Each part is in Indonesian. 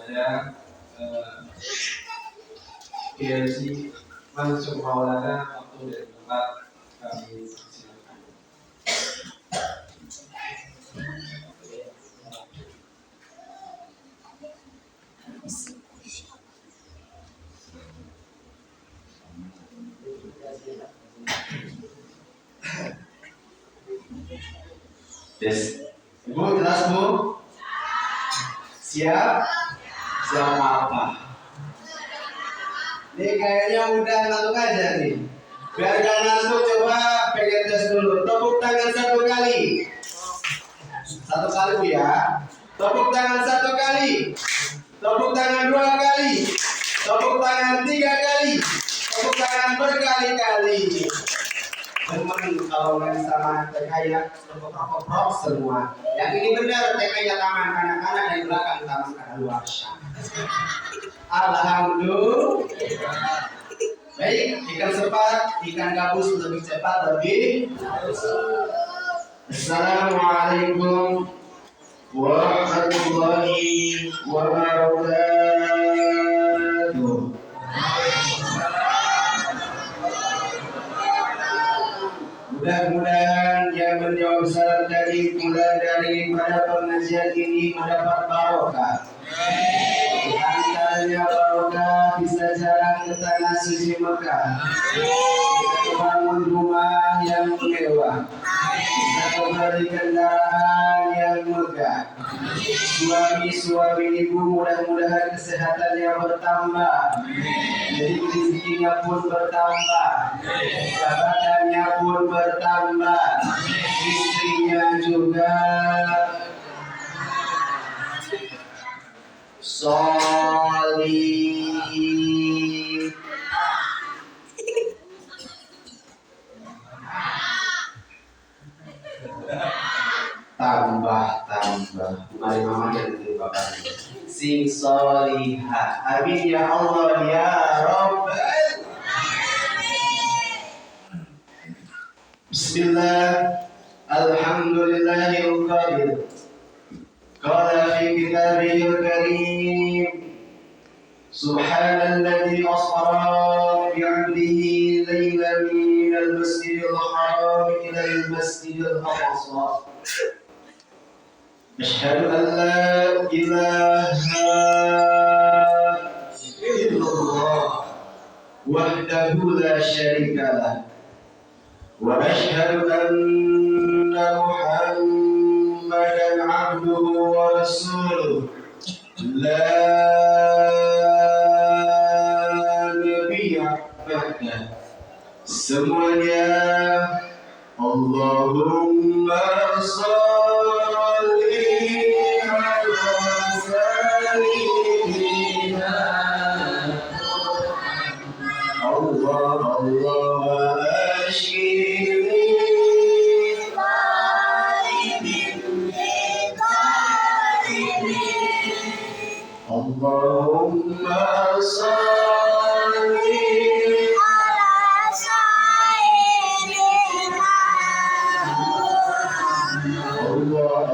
saya PLC Mansur Maulana waktu dan tempat kami silakan. Yes. Ibu jelas Bu? Siap? Siap apa? Ini kayaknya udah ngantuk aja nih. Biar gak ngantuk coba pengen tes dulu. Tepuk tangan satu kali. Satu kali Bu ya. Tepuk tangan satu kali. Tepuk tangan dua kali. Tepuk tangan tiga kali. Tepuk tangan berkali-kali. Teman kalau nggak sama TK tepuk prok semua. Yang ini benar TK taman kanak-kanak dan belakang taman kadaluarsa. Alhamdulillah. Baik, ikan sepat, ikan gabus lebih cepat lebih. Assalamualaikum warahmatullahi wabarakatuh. Mudah-mudahan yang menjawab salam tadi mulai dari pada pengajian ini mendapat barokah. Antaranya barokah bisa jalan ke tanah suci Mekah. Bisa bangun rumah yang mewah. Bisa membeli kendaraan yang megah. Suami ibu mudah-mudahan kesehatannya bertambah. Jadi rezekinya pun bertambah. Jabatannya pun bertambah. Istrinya juga solih. Tambah. Mari mama dan bapaknya. Sing solihah. Amin ya Allah ya Rabbal. Bismillah. Alhamdulillahil qadir. Qala fi kitabihil karim. Subhanalladzi asra bi 'abdihi laylan minal masjidil haram ila al-masjidil aqsa. Asyhadu an la ilaha illallah wahdahu la syarika lah wa asyhadu anna Muhammadan 'abduhu wa rasuluh la nabiyya ba'dah. Semuanya Allahumma sholli ala sayyidina Allah ashkini Allahumma sholli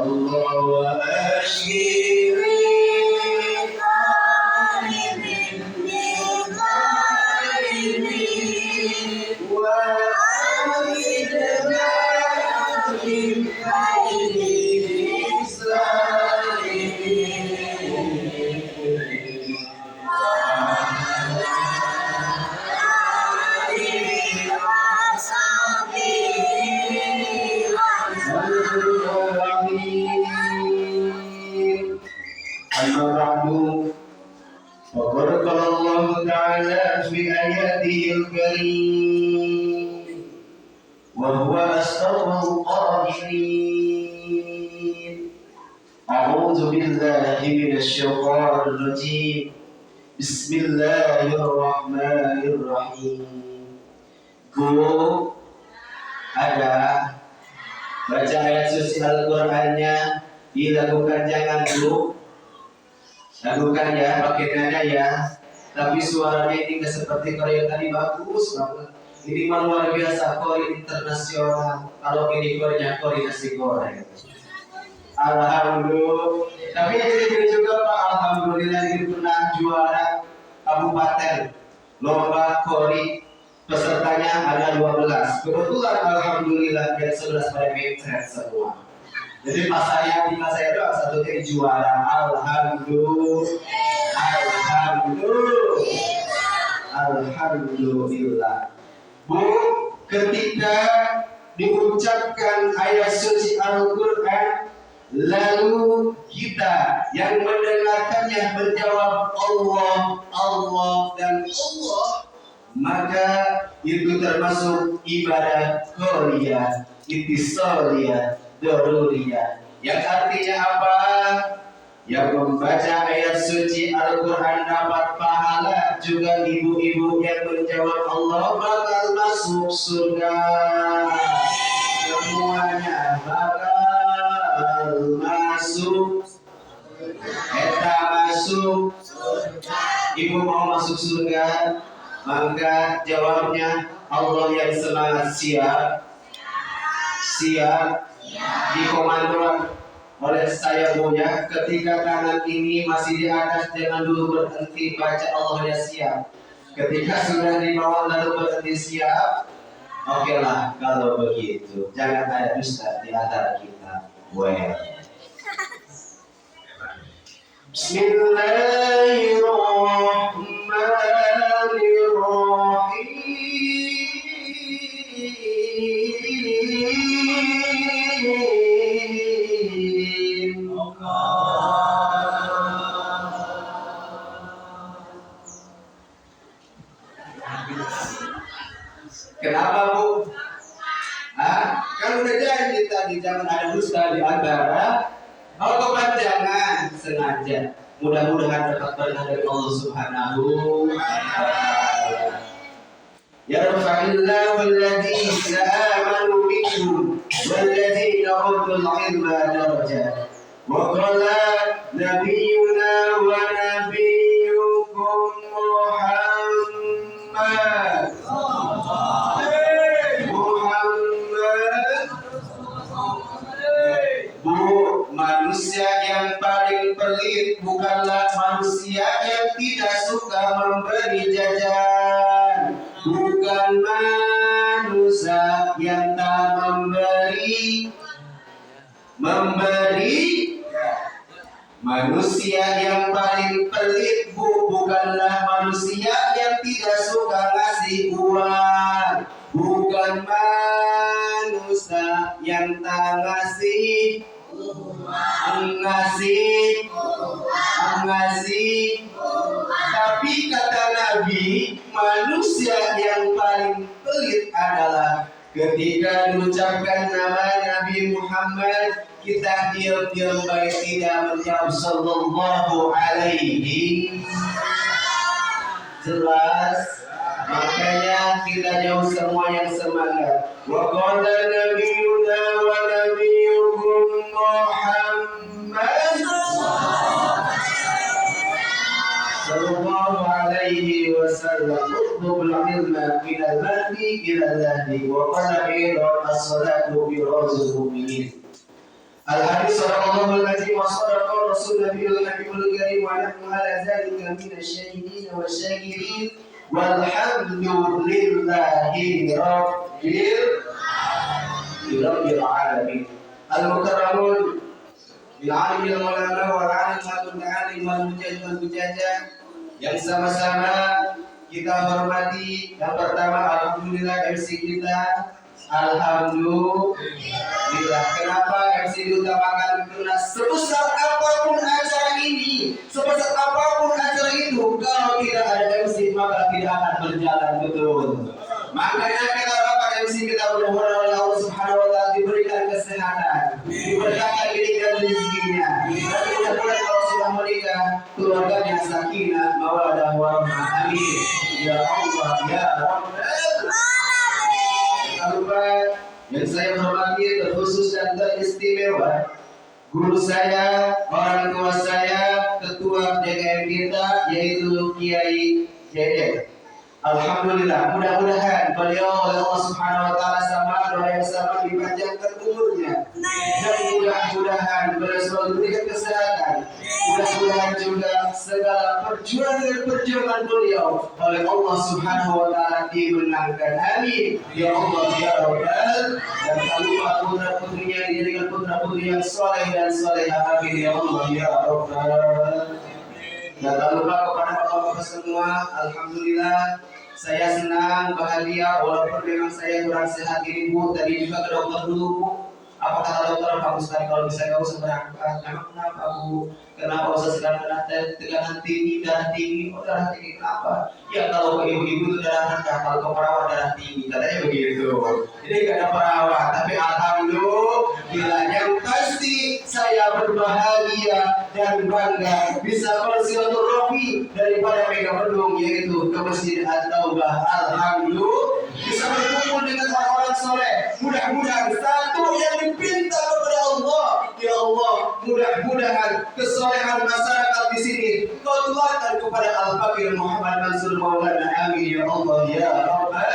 Allah ashkini wa aridna min khairin وقال الله تعالى في آياته الكريم وهو أصدق القائلين أعوذ بالله من الشيطان الرجيم بسم الله الرحمن الرحيم. Guru ada baca ayat suci Al-Qur'annya dilakukan jangan dulu. Lakukan ya, pakai nada ya. Tapi suaranya ini nggak seperti Korea tadi, bagus banget. Ini mah luar biasa, Korea internasional. Kalau ini Korea nasi goreng. Alhamdulillah. Tapi yang jadi juga Pak, alhamdulillah itu kabupaten lomba kori, pesertanya ada 12. Kebetulan alhamdulillah yang 11 pada mencret semua. Jadi pas saya tinggal saya doang satu yang juara. Alhamdulillah. Bu, ketika diucapkan ayat suci Al-Quran, lalu kita yang mendengarkannya menjawab Allah, Allah dan Allah, maka itu termasuk ibadah qauliyah, ittisaliyah, daruriyah. Yang artinya apa? Yang membaca ayat suci Al-Quran dapat pahala, juga ibu-ibu yang menjawab Allah bakal masuk surga. Semuanya bakal masuk. Eta masuk. Ibu mau masuk surga, maka jawabnya Allah yang semangat siap. Siap dikomando oleh saya Buya. Ketika tangan ini masih di atas, jangan dulu berhenti baca Allah ya siap. Ketika sudah di bawah lalu berhenti siap. Oke lah kalau begitu, jangan ada dusta di antara kita. Kenapa Bu? Kan udah janji tadi jangan ada dusta di antara. Kalau kepanjangan sengaja. Mudah-mudahan dapat berkah dari Allah Subhanahu wa Ta'ala. Yarfa'illahu alladhina amanu minkum walladzina utul ilma darajat. Wa qala nabiyyuna wa nabiyyukum Muhammad. Bu, manusia yang paling pelit bukanlah manusia yang tidak suka memberi jajan, bukan manusia yang tak memberi. Manusia yang paling pelit Bu, bukanlah manusia yang tidak suka ngasih uang, bukan manusia yang tak ngasih. Tapi kata Nabi, manusia yang paling pelit adalah ketika diucapkan nama Nabi Muhammad, kita diam-diam baik tidak menjawab sallallahu alaihi. Jelas. Makanya kita jauh semua yang semangat. Wa qala nabiyyuna wa nabiyyukum Muhammad sallallahu alaihi wasallam utlubul ilma minal mahdi ilal lahdi wa qala ila as-salatu bi rawzil mu'minin. Al-hadis sallallahu alaihi wa sallam rasul nabiyul karim wa nahnu ala zalika minasyahidin wa syakirin. Walhamdulillahi rabbil alamin. Al-mukarramun bil alim wal ulama wal alim wal muta'allim wal mujahid wal mujahid yang sama-sama kita hormati. Yang pertama alhamdulillah MC kita. Alhamdulillah. Kenapa MC diutamakan? Karena sebesar apapun acara ini, sebesar apapun acara itu, kalau tidak ada MC maka tidak akan berjalan betul. Makanya kita dapat MC kita mudah-mudahan oleh Allah Subhanahu wa Ta'ala diberikan kesehatan, diberkahi dan rezekinya. Dan mudah-mudahan kalau sudah menikah keluarganya sakinah, mawaddah warahmah. Amin. Ya Allah ya Rabbal alamin. Yang saya hormati terkhusus dan teristimewa guru saya, orang tua saya, ketua DKM kita yaitu Kiai Dede. Alhamdulillah, mudah-mudahan beliau oleh Allah Subhanahu wa Ta'ala sama doa yang sama dipanjangkan umurnya. Dan mudah-mudahan beliau selalu diberikan kesehatan. Mudah-mudahan juga segala perjuangan beliau oleh Allah Subhanahu wa taala dimenangkan. Amin. Ya Allah ya Rabbal. Dan tak lupa putra-putrinya dijadikan putra-putri yang soleh dan solehah. Amin ya Allah ya Rabbal. Dan tak lupa kepada bapak-bapak semua, alhamdulillah saya senang, bahagia walaupun memang saya kurang sehat ini Bu. Tadi juga ke dokter dulu Bu. Apa kata dokter? Bagus sekali kalau bisa gak usah berangkat. Emang kenapa Bu? Kenapa usah sedang kena tekanan tinggi, darah tinggi? Oh darah tinggi kenapa? Ya kalau ke ibu-ibu itu darah rendah, kalau ke perawat darah tinggi, katanya begitu. Jadi gak ada perawat, tapi alhamdulillah yang pasti saya berbahagia dan bangga bisa bersilaturahmi daripada Megabendung yaitu ke Masjid At-Taubah. Alhamdulillah bisa berkumpul dengan orang-orang soleh. Mudah-mudahan satu yang dipinta kepada Allah, ya Allah, mudah-mudahan kesolehan masyarakat di sini Kau tularkan kepada Al-Fakir Muhammad Mansur Maulana. Amin ya Allah ya Rabbal.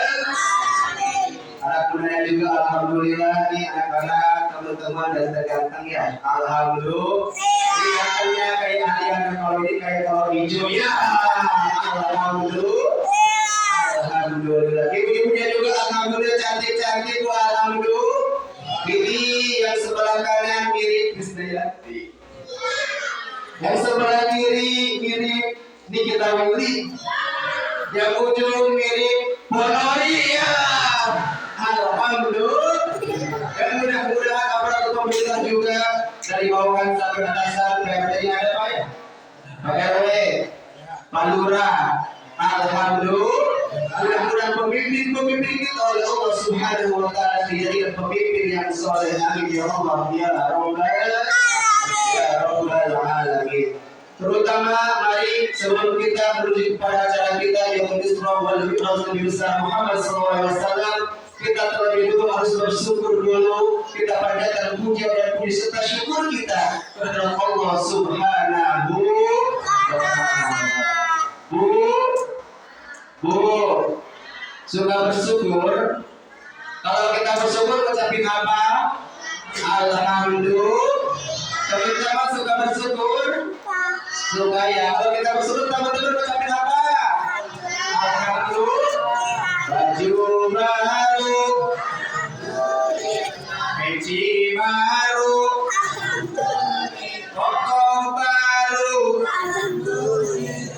Anak-anaknya juga alhamdulillah nih anak-anak teman-teman dan terganteng ya. Alhamdulillah. Kelihatannya kayak alien, kalau ini kayak kalau hijau ya. Alhamdulillah. Alhamdulillah. Ibu-ibunya juga alhamdulillah cantik-cantik Bu. Alhamdulillah. Ini yang sebelah kanan mirip Krisdayanti. Yang sebelah kiri mirip Nikita Willy. Yang ujung mirip Bonori ya. Alhamdulillah. Dan mudah-mudahan aparatur pemerintah juga dari bawahan sampai atasan PRT-nya ada Pak ya? Pak RW, Pak Lurah. Alhamdulillah. Mudah-mudahan pemimpin-pemimpin kita oleh Allah Subhanahu wa taala dijadikan pemimpin yang soleh. Amin ya Allah ya Rabbal alamin. Terutama mari sebelum kita menuju kepada acara kita yang Isra wal Mi'raj Nabi besar Muhammad SAW, kita terlebih dulu harus bersyukur dulu. Kita panjatkan puja dan puji serta syukur kita kepada Allah Subhanahu wa taala. Bu, suka bersyukur. Kalau kita bersyukur ucapin apa? Alhamdulillah. Teman-teman suka bersyukur? Suka ya. Kalau kita bersyukur teman-teman ucapin apa? Alhamdulillah. Baju baru, peci baru, koko baru,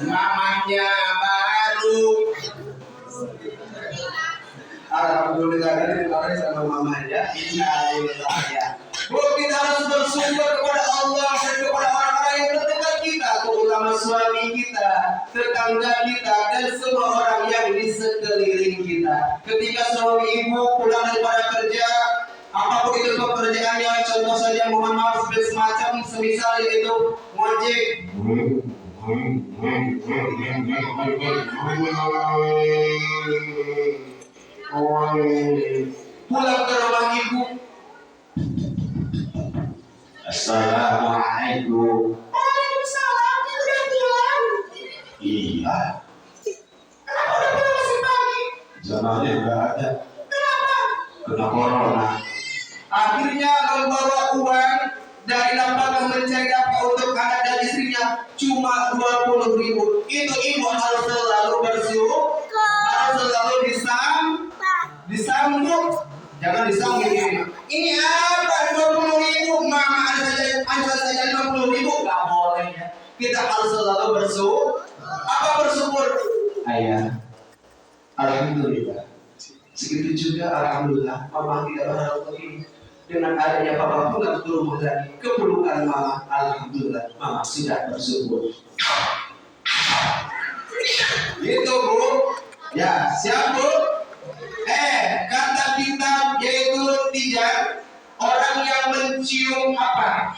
mamanya baru. Alhamdulillah kan dimarahin sama mamanya. Innalillah ya. Bu, kita harus bersyukur kepada Allah dan kepada orang-orang yang terdekat kita, terutama suami kita, tetangga kita, dan semua orang yang di sekeliling kita. Ketika suami ibu pulang daripada kerja, apapun itu pekerjaannya, contoh saja mohon maaf semacam semisal yaitu ngojek. Pulang ke rumah ibu. Assalamualaikum. Waalaikumsalam. Udah pulang? Iya. Kenapa udah pulang masih pagi? Zamannya nggak ada. Kenapa? Kena corona. Akhirnya membawa uang dari lapangan mencari nafkah untuk anak dan istrinya cuma 20.000. Itu ibu harus selalu bersyukur, harus selalu disambut. Jangan disambut ini. Ini apa 20.000? Mama ada saja 50.000. Gak boleh ya. Kita harus selalu bersyukur. Apa bersyukur? Ayah. Alhamdulillah. Segitu juga alhamdulillah mama tidak berharap begini. Dengan adanya papa pulang ke rumah lagi, keperluan mama, alhamdulillah mama sudah bersyukur. Gitu Bu. Ya, siap Bu? Kata kitab yaitu 3 orang yang mencium apa?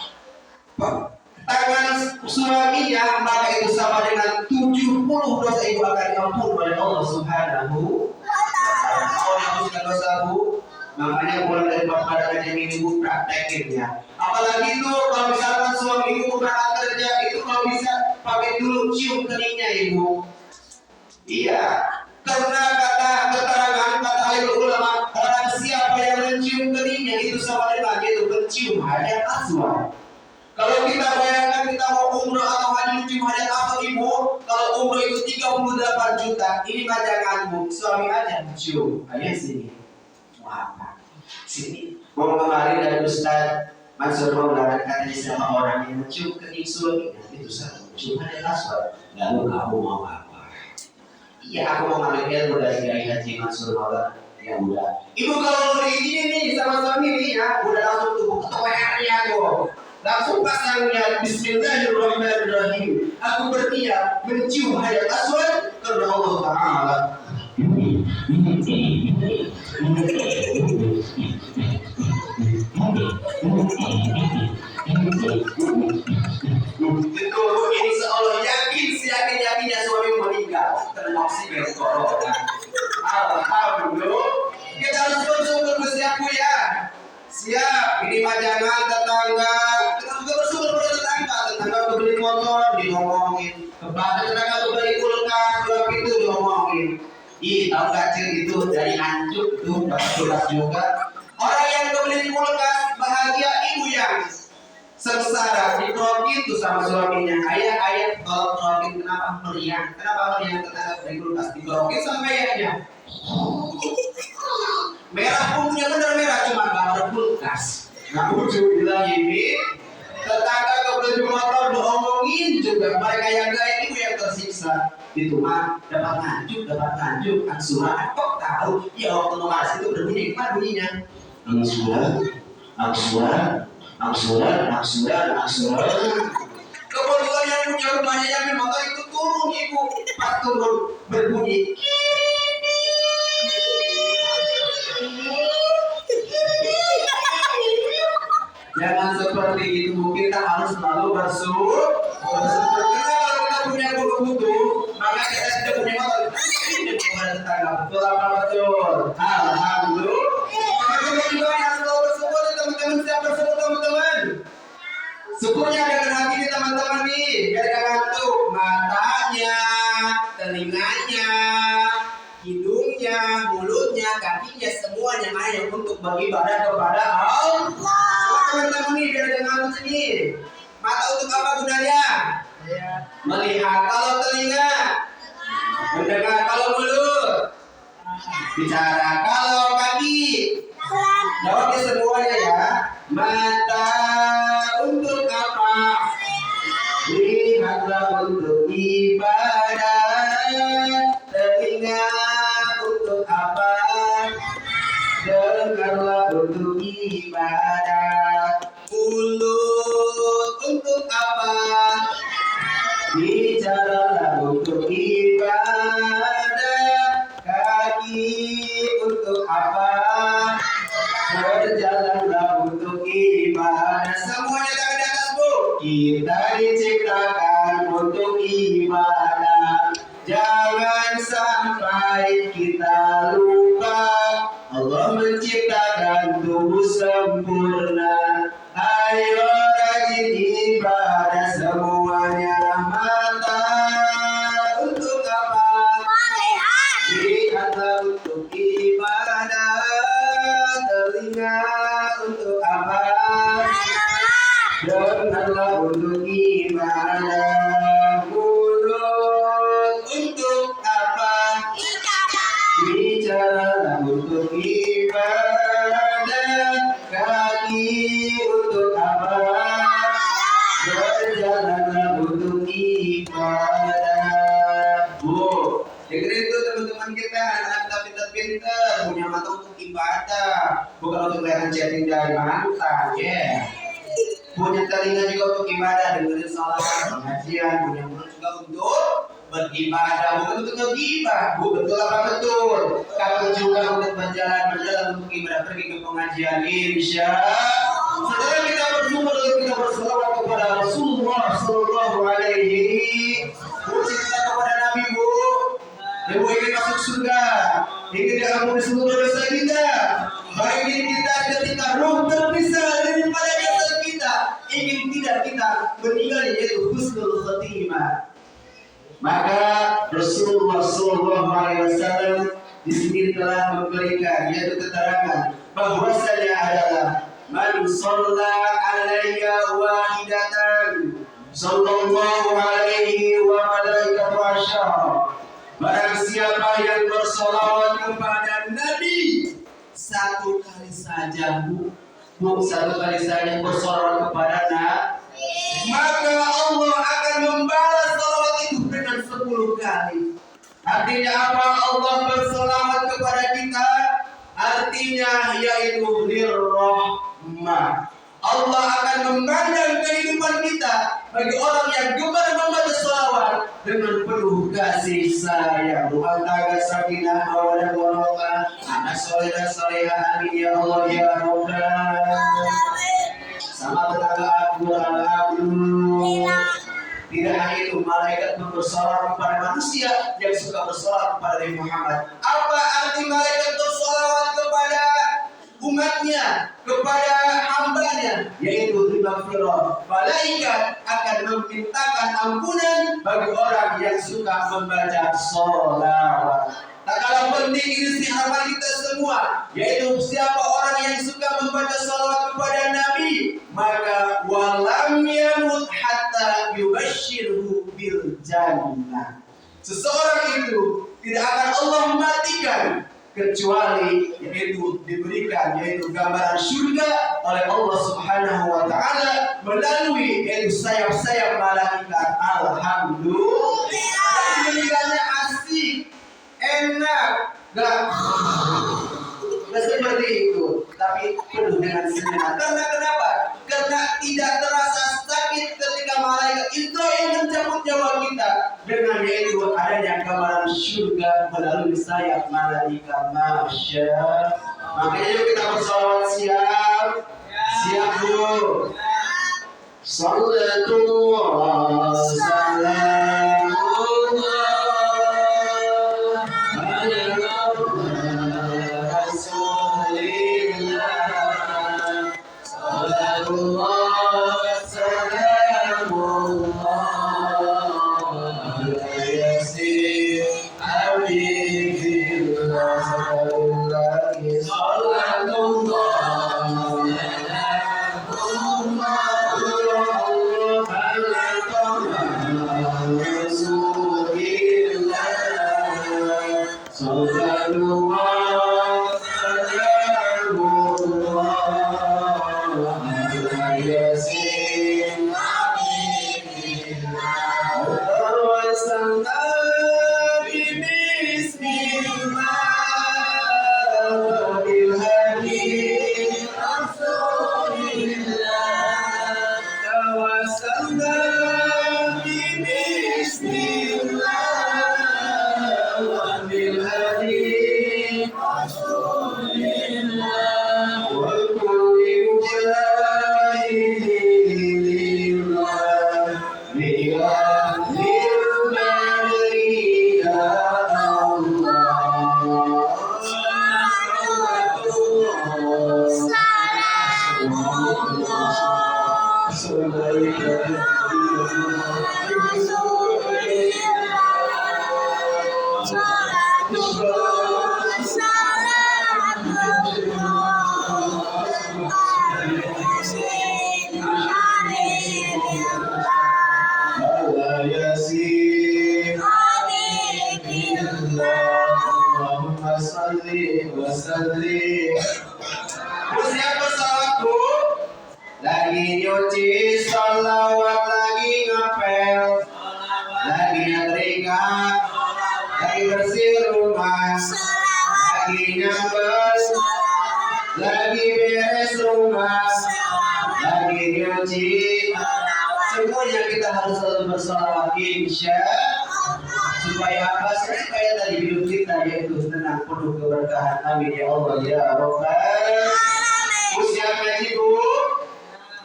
Tangan suaminya, maka itu sama dengan 70 dosa ibu akan diampuni oleh Allah Subhanahu wa taala. Kalau dihapuskan dosa Bu, makanya mulai dari pada kajian ini Bu praktekin ya. Apalagi itu kalau misalkan suami ibu berangkat kerja itu kalau bisa pakai dulu cium keningnya ibu. Iya, karena kata keterangan kata ahlul ulama orang siapa yang mencium keningnya itu sama dengan yaitu mencium hajar aswad. Kalau kita bayangkan kita mau umroh atau haji mencium hajar aswad ibu, kalau umroh itu 38 juta, ini mah janganmu, suami aja mencium. Ayah sini, mau apa? Sini, mau kemarin dari Ustaz Mansur Maulana katanya sama orang yang mencium kening suaminya itu sama mencium hajar aswad. Lalu kamu mau apa? Iya, aku mau ngambil ilmu dari Kiai Haji Mansur Maulana. Ya udah. Ibu kalau mau ini nih sama suami nih ya, udah langsung tubuh ke WR-nya tuh. Langsung pasangnya Bismillahirrahmanirrahim. Aku berniat mencium hajar aswad karena Allah Taala. Itu insya Allah yakinnya suami meninggal terkena oksigen corona. Alhamdulillah. Kita harus bersyukur bersiapku ya. Siap. Ini mah jangan tetangga. Kita juga bersyukur pada tetangga. Tetangga beli motor diomongin. Kepada tetangga beli kulkas, blok itu diomongin. Ih, tahu gak cil itu dari anjuk tuh dapat kulkas juga. Orang yang beli kulkas bahagia, ibu yang sengsara dikerokin tuh sama suaminya. Ayah kalau kerokin kenapa meriang? Kenapa meriang tetangga beli kulkas dikerokin sama ayahnya? Merah punya bener merah cuma gambar kulkas. Nah ujung bilang ini tetangga kebeli motor diomongin juga mereka yang gaib itu yang tersiksa. Itu mah dapat nganjuk angsuran kok tahu ya waktu nomas itu berbunyi gimana bunyinya? Angsuran. Kebetulan yang punya rumahnya yang motor itu turun ibu pas turun berbunyi. Jangan seperti itu, kita harus selalu bersyukur. Karena kalau kita punya buku, maka kita sudah punya motor. Ini kepada tetangga, betul apa betul? Alhamdulillah. Kita juga harus selalu bersyukur teman-teman. Siap bersyukur teman-teman. Syukurnya dengan hati nih teman-teman nih, biar gak ngantuk. Matanya, telinganya, hidungnya, mulutnya, kakinya, semuanya hanya untuk beribadah kepada Allah. Teman-teman nih biar jangan ngantuk sini. Mata untuk apa gunanya? Melihat. Kalau telinga, mendengar. Kalau mulut, bicara. Kalau kaki, jawabnya semuanya ya. Mata untuk apa? Lihatlah untuk ibadah. Telinga untuk apa? Dengarlah untuk ibadah. Mulut untuk apa? Bicaralah untuk ibadah. Kaki untuk apa? Berjalanlah untuk ibadah. Semuanya tangan di atas bu. Kita diciptakan untuk ibadah. Jangan sampai kita lupa. Allah menciptakan tubuh sempurna. Ayo rajin ibadah semuanya. Mata untuk apa? Lihatlah untuk ibadah. Telinga untuk apa? Dengarlah untuk ibadah. Mulut untuk apa? Bicaralah untuk ibadah. Kaki untuk apa? Berjalanlah untuk ibadah. Bu, dengerin tuh teman-teman kita, anak-anak pintar-pintar, punya mata untuk ibadah, bukan untuk kelihatan chatting dari mantan, ya. Punya telinga juga untuk ibadah, dengerin salat, pengajian, punya mulut juga untuk beribadah, bukan untuk ngegibah. Bu, betul apa betul? Kaki juga untuk berjalan untuk ibadah, pergi ke pengajian, insya Allah. Setelah kita bersyukur, kita berselawat kepada Rasulullah Sallallahu Alaihi Wasallam, kepada Nabi bu. Ibu ingin masuk surga, ingin diampuni seluruh dosa kita, baik diri kita ketika roh terpisah daripada jasad kita, ingin tidak kita meninggal yaitu husnul khotimah. Maka Rasulullah Sallallahu Alaihi Wasallam di sini telah memberikan yaitu keterangan bahwasanya adalah man shalla alayya wahidatan sallallahu alaihi wa malaikatu asyara. Barang siapa yang bersolawat kepada Nabi satu kali saja, satu kali saja bersolawat kepada Nabi, maka Allah akan membalas salawat itu dengan 10 kali. Artinya apa? Allah bersolawat kepada kita, artinya yaitu lirrahmah. Allah akan memandang kehidupan kita bagi orang yang gemar membaca salawat dengan penuh kasih sayang. Rumah tangga sakinah mawaddah warahmah, anak soleh dan solehah, amin ya Allah ya Rabbal. Sama tetangga alhamdulillah. Tidak hanya itu, malaikat bersolawat kepada manusia yang suka bersolawat kepada Nabi Muhammad. Apa arti malaikat bersolawat kepada umatnya, kepada hambanya, yaitu maghfirah. Malaikat akan memintakan ampunan bagi orang yang suka membaca sholawat. Tak kalah penting ini harapan kita semua, yaitu siapa orang yang suka membaca sholawat kepada Nabi, maka walam yamut hatta yubashshirhu bil jannah. Seseorang itu tidak akan Allah matikan kecuali yaitu diberikan yaitu gambaran surga oleh Allah Subhanahu wa taala melalui yaitu sayap-sayap malaikat. Alhamdulillah. Meninggalnya asik, enak, gak seperti itu, tapi penuh dengan senyuman. Karena kenapa? Karena tidak terasa sakit ketika malaikat itu yang mencabut nyawa kita dengan yaitu adanya gambaran surga melalui sayap malaikat. Masya. Makanya yuk kita bersolawat. Siap? Siap Bu. Sallallahu salamullah Siap bersalawatku, lagi nyuci salawat, lagi ngapel, lagi nyetrika, lagi bersih rumah, lagi nyambel, lagi beres rumah, lagi nyuci. Semuanya kita harus selalu bersalawat, insya supaya apa? Supaya tadi hidup kita yaitu tenang, penuh keberkahan. Amin ya Allah ya Rabbal. Siap ngaji Bu?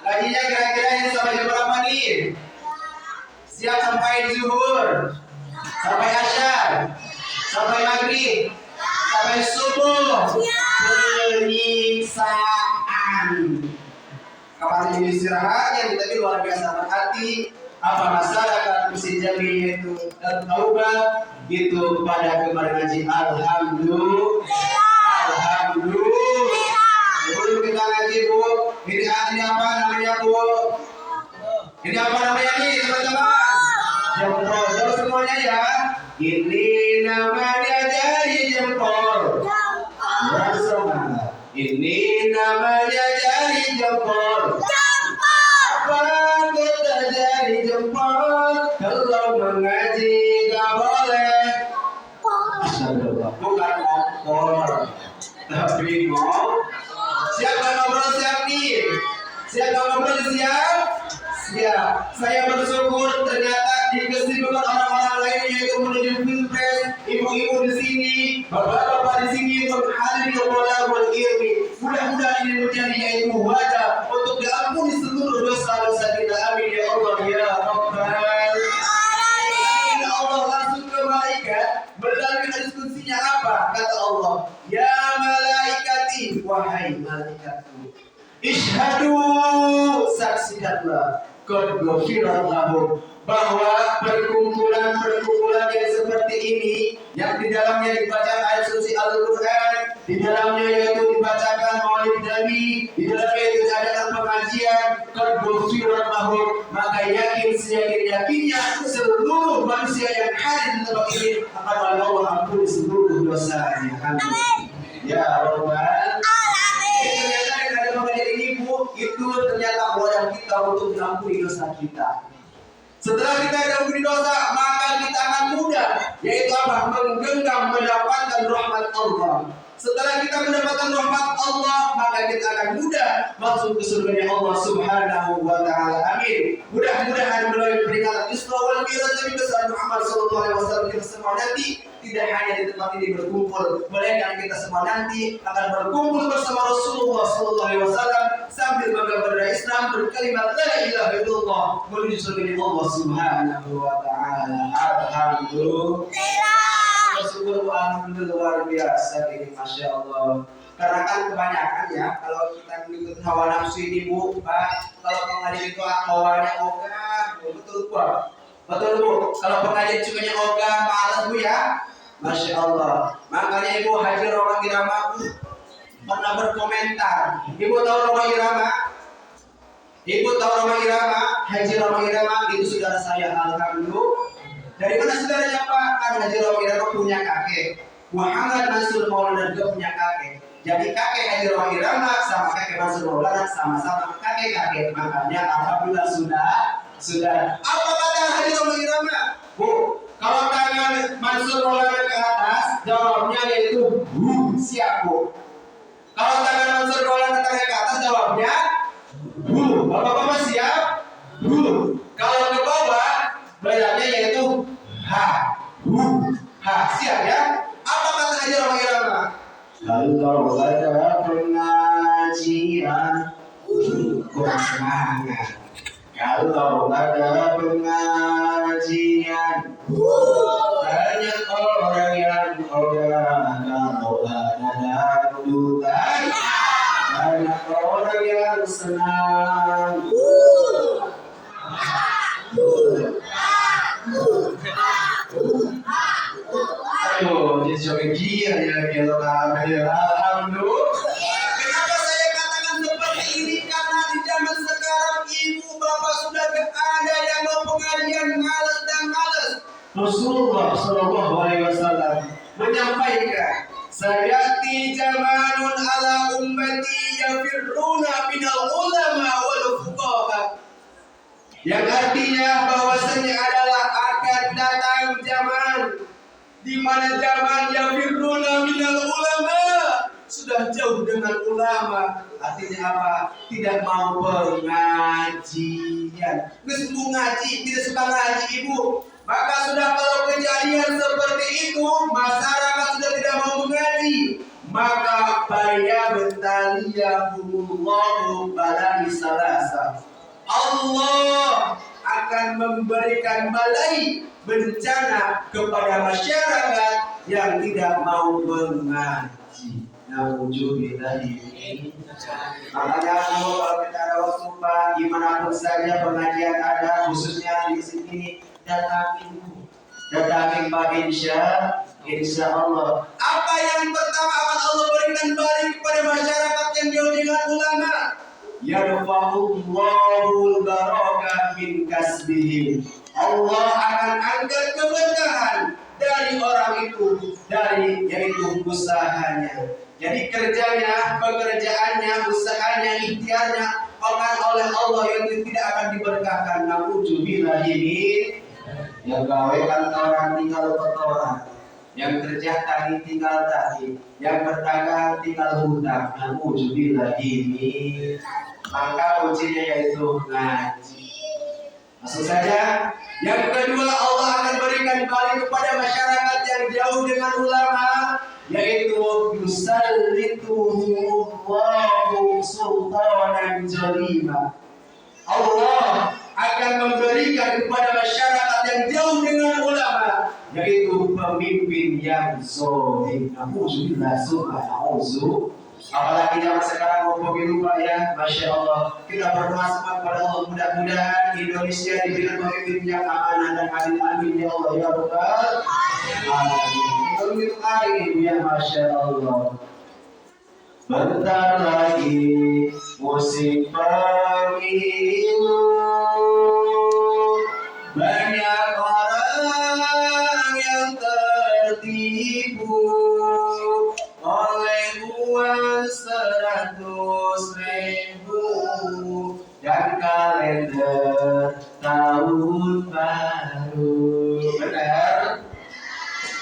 Ngajinya kira-kira ini sampai jam berapa nih? Siap sampai zuhur, sampai asyar, sampai maghrib, sampai subuh. Penyiksaan. Kapan ini istirahat yang kita luar biasa berarti apa masyarakat mesti jami itu dan taubat itu pada kemarin ngaji. Alhamdulillah. Sebelum kita ngaji Bu, ini apa namanya Bu? Ini apa namanya nih teman-teman? Jempol, jauh semuanya ya. Ini namanya jari jempol. Langsung. Ini namanya jari jempol. Apa kata jari jempol? Kalau mengaji gak boleh. Astagfirullah, bukan ngopor, tapi siap gak ngobrol siap nih? Siap gak ngobrol siap? Siap. Saya bersyukur ternyata di kesibukan orang-orang lain yaitu menuju pilpres, ibu-ibu di sini, bapak-bapak di sini untuk hadir di Qolabul Ilmi. Mudah-mudahan ini menjadi yaitu wajah untuk diampuni seluruh dosa-dosa kita. Amin ya Allah ya Rabbal Alamin. Allah langsung ke malaikat berdalam diskusinya apa? Kata Allah, ya malaikati, wahai malaikatku, ishadu, saksikanlah, qad ghafirat lahum, bahwa perkumpulan yang seperti ini yang di dalamnya dibacakan ayat suci Al-Qur'an, di dalamnya yaitu dibacakan maulid Nabi, di dalamnya itu diadakan pengajian, qad ghafirat lahum, maka seyakin-yakinnya seluruh manusia yang hadir di tempat ini akan Allah ampuni seluruh dosanya. Amin. Ya Rabbal Alamin. Ternyata dengan pengajian ini Bu, itu ternyata wadah kita untuk diampuni dosa kita. Setelah kita diampuni dosa, maka kita akan mudah, yaitu apa? Menggenggam mendapatkan rahmat Allah. Setelah kita mendapatkan rahmat Allah, maka kita akan mudah masuk ke surga Allah Subhanahu wa taala. Amin. Mudah-mudahan melalui peringatan Isra wal Mi'raj Nabi besar Muhammad sallallahu alaihi wasallam kita semua nanti tidak hanya di tempat ini berkumpul, melainkan kita semua nanti akan berkumpul bersama Rasulullah sallallahu alaihi wasallam sambil bangga Islam berkalimat la ilaha illallah menuju surga Allah Subhanahu wa taala. Alhamdulillah. Bersyukur alhamdulillah luar biasa ini, masya Allah. Karena kan kebanyakan ya kalau kita mengikuti hawa nafsu ini Bu, Pak, kalau pengajian itu awalnya ogah, betul Pak, betul Bu. Kalau pengajian sukanya ogah, malas Bu ya, masya Allah. Makanya Ibu Haji Roma Irama pernah berkomentar. Ibu tahu Roma Irama? Ibu tahu Roma Irama? Haji Roma Irama itu saudara saya, alhamdulillah. Dari mana saudaranya Pak? Kan Haji Roma Irama punya kakek, Muhammad Mansur Maulana juga punya kakek. Jadi kakek Haji Roma Irama sama kakek Mansur Maulana sama-sama kakek-kakek. Makanya alhamdulillah sudah. Apa kata Haji Roma Irama? Bu, kalau tangan Mansur Maulana ke atas, jawabnya yaitu siap Bu. Kalau tangan Mansur Maulana ke atas, jawabnya Bapak-bapak siap? Kalau ke bawah, bacanya yaitu ha. Siap ya? Apa kata Haji Roma Irama? Kalau ada pengajian, semangat. Kalau ada pengajian, banyak orang yang orang. Kalau ada dangdutan, banyak orang yang senang. Aduh, jadi joget dia ya kalau alhamdulillah. Kenapa saya katakan seperti ini? Karena di zaman sekarang ibu bapak sudah ada yang mau pengajian malas dan malas. Rasulullah sallallahu alaihi wasallam menyampaikan, sayati zamanun ala ummati yafirruna minal ulama wal fuqaha. Yang artinya bahwasanya adalah akan datang zaman di mana zaman yafirruna minal ulama, sudah jauh dengan ulama. Artinya apa? Tidak mau pengajian. Nggak ngaji, tidak suka ngaji Ibu. Maka sudah kalau kejadian seperti itu, masyarakat sudah tidak mau mengaji. Maka baya betaliyahumullahu balani salasa. Allah akan memberikan balai bencana kepada masyarakat yang tidak mau mengaji. Nauzubillahi min. Makanya kalau kita ada waktu Pak, dimanapun saja pengajian ada, khususnya di sini, datangin Pak, insya Allah. Apa yang pertama akan Allah berikan balik kepada masyarakat yang jauh dengan ulama? Yarfa'ullahul barakah min kasbihim. Allah akan angkat keberkahan dari orang itu, yaitu usahanya. Jadi kerjanya, pekerjaannya, usahanya, ikhtiarnya akan oleh Allah yang tidak akan diberkahkan. Nauzubillahi min. Yang gawe kantoran tinggal kotoran, yang kerja tadi tinggal tadi, yang berdagang tinggal hutang. Nauzubillahi min. Maka kuncinya yaitu ngaji. Masuk saja. Yang kedua, Allah akan berikan balik kepada masyarakat yang jauh dengan ulama, yaitu yusallituhumullahu sultanan jalima. Allah akan memberikan kepada masyarakat yang jauh dengan ulama, yaitu pemimpin yang zalim. Nauzubillah subhanahu. Apalagi zaman sekarang mau pemilu Pak ya, Masya Allah. Kita berdoa semoga kepada Allah, mudah-mudahan Indonesia diberikan pemimpin yang amanah dan adil. Amin ya Allah ya Rabbal alamin. Pemilu hari ini ya Masya Allah. Bentar lagi musim pemilu, banyak orang yang tertipu oleh uang 100.000 dan kalender tahun baru. Benar?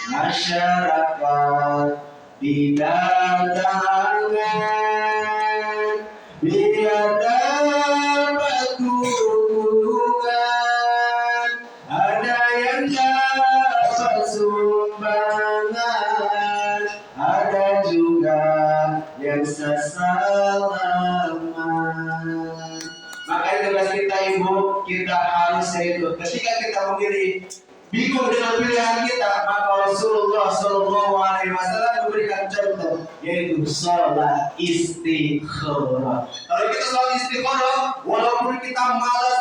Masyarakat didatangkan biar dapat dukungan. Ada yang dapat sumbangan, ada juga yang sesalaman. Makanya tugas kita ibu, kita harus yaitu ketika kita memilih bingung dengan pilihan kita, maka Rasulullah SAW memberikan contoh, yaitu sholat istikharah. Kalau kita sholat istikharah, walaupun kita malas,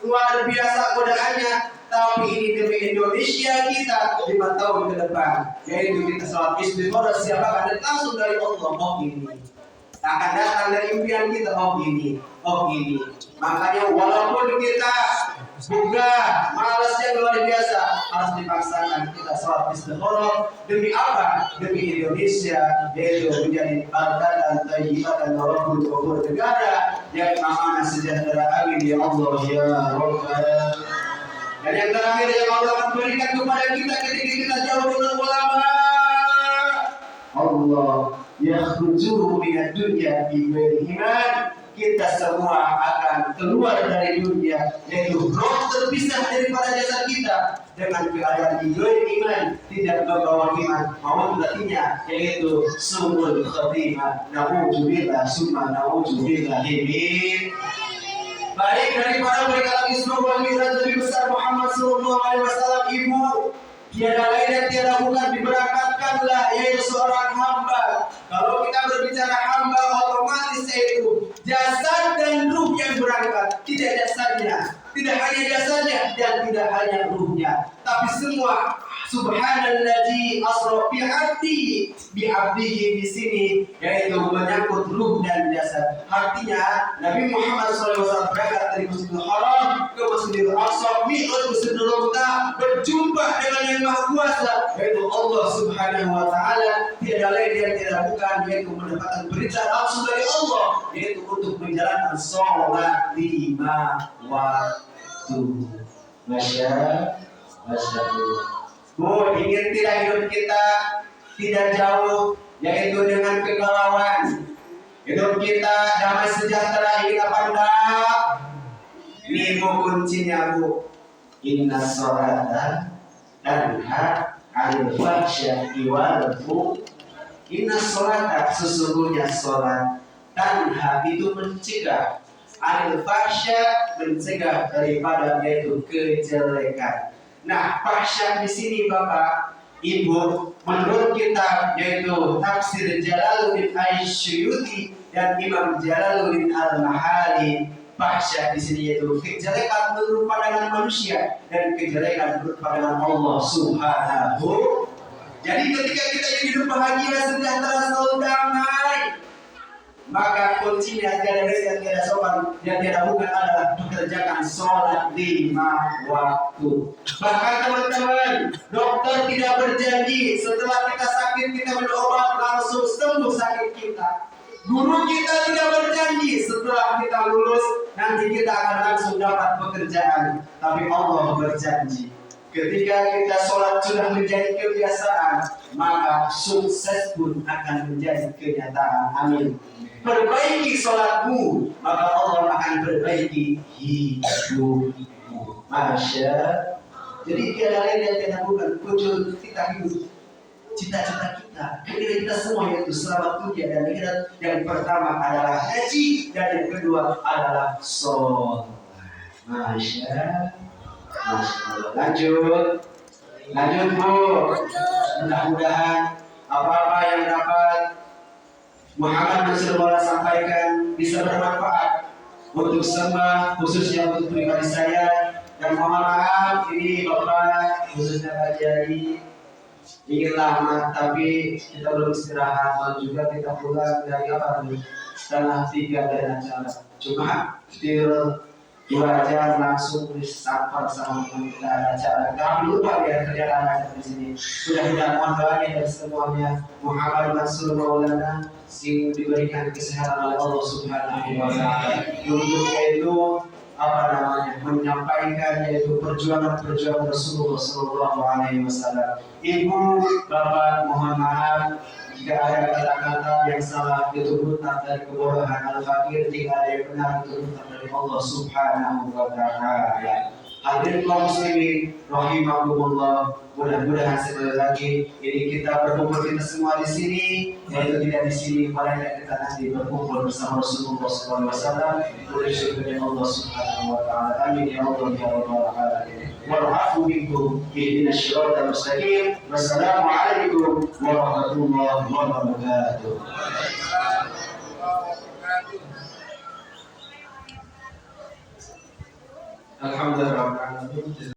luar biasa godaannya, tapi ini demi Indonesia kita 5 tahun ke depan, yaitu kita sholat istikharah. Siapa akan datang langsung dari Allah? Oh ini akan datang dari impian kita. Oh ini. Makanya walaupun kita buka malasnya luar biasa, harus dipaksakan kita sholat istikharah. Demi apa? Demi Indonesia, yaitu menjadi baldan thayyibatan wa rabbul negara yang amanah sejahtera. Amin ya Allah ya Rabbal. Dan yang terakhir yang Allah akan berikan kepada kita ketika kita jauh dengan ulama, Allah yakhruju minad dunya bi ghairi iman. Kita semua akan keluar dari dunia, yaitu roh terpisah daripada jasad kita dengan keadaan ghairi iman, tidak membawa iman. Maut artinya yaitu sumul khatimah. Nauzubillah summa nauzubillah min. Baik daripada mereka lagi semoga mi'raj Nabi besar Muhammad sallallahu alaihi wasallam, ibu, tiada lain dan tiada bukan diberangkatkanlah, yaitu seorang hamba. Kalau kita berbicara hamba, otomatis yaitu jasad dan ruh yang berangkat. Tidak jasadnya, tidak hanya jasadnya dan tidak hanya ruhnya, tapi semua. Subhanallazi asra bi abdihi di sini, yaitu menyangkut ruh dan jasad. Artinya Nabi Muhammad SAW berangkat dari Masjidil Haram ke Masjidil Aqsa, mi'raj Masjidil Aqsa, berjumpa dengan yang Maha Kuasa, yaitu Allah Subhanahu wa taala. Tiada lain yang tidak bukan, yaitu mendapatkan perintah langsung dari Allah, yaitu untuk menjalankan sholat 5 waktu. Masya Allah. Bu, ingin tidak hidup kita tidak jauh, yaitu dengan kegalauan. Hidup kita damai sejahtera, ingin apa enggak? Ini bu kuncinya bu. Inna sholata tanha 'anil fahsya'i wal munkar. Inna sholata, sesungguhnya sholat, tanha itu mencegah, 'anil fahsya, mencegah daripada yaitu kejelekan. Nah, fahsya di sini Bapak Ibu, menurut kitab yaitu Tafsir Jalaluddin Asyuyuti dan Imam Jalaluddin Al-Mahali, bahasa di sini yaitu kejelekan menurut pandangan manusia dan kejelekan menurut pandangan Allah Subhanahu. Jadi ketika kita ingin hidup bahagia, sejahtera, selalu damai, maka kuncinya tiada lain tiada sopan dan tiada bukan adalah mengerjakan sholat 5 waktu. Bahkan teman-teman, dokter tidak berjanji setelah kita sakit kita minum obat langsung sembuh sakit kita. Guru kita tidak berjanji setelah kita lulus nanti kita akan langsung dapat pekerjaan. Tapi Allah berjanji, ketika kita sholat sudah menjadi kebiasaan, maka sukses pun akan menjadi kenyataan. Amin. Perbaiki sholatmu, maka Allah akan perbaiki hidupmu. Masya. Jadi tiada lain yang kita bukan kunjung kita hidup, cita-cita kita, keinginan kita semua yaitu selamat dunia dan akhirat. Yang pertama adalah haji dan yang kedua adalah sholat. Masya. Lanjut Bu. Mudah-mudahan apa-apa yang dapat Muhammad Rasulullah sampaikan bisa bermanfaat untuk semua, khususnya untuk pribadi saya. Dan mohon maaf ini Bapak, khususnya Pak Kiai, ingin lama tapi kita belum istirahat, dan juga kita pulang dari apa nih? Setengah 3 dari acara. Cuma still 2 jam langsung disapa sama kita ada acara. Kami lupa ya kerjaan ada di sini. Mudah-mudahan mohon doanya dari semuanya. Muhammad Mansur Maulana sing diberikan kesehatan oleh Allah Subhanahu wa taala. Untuk itu apa namanya? Menyampaikan yaitu perjuangan Rasulullah sallallahu alaihi wasallam. Ibu, Bapak, mohon maaf jika ada kata-kata yang salah itu bukan dari kebodohan al-fakir, jika ada yang benar itu bukan dari Allah Subhanahu wa taala. Hadirin kaum muslimin rahimakumullah, mudah-mudahan sekali lagi ini kita berkumpul kita semua di sini, yaitu tidak di sini melainkan kita nanti berkumpul bersama Rasulullah sallallahu alaihi wasallam. Bersyukur kepada Allah Subhanahu wa taala. Amin ya Allah ya rabbal alamin. Wal'afu minkum ihdinas siratal mustaqim. Wassalamualaikum warahmatullahi wabarakatuh. Alhamdulillah.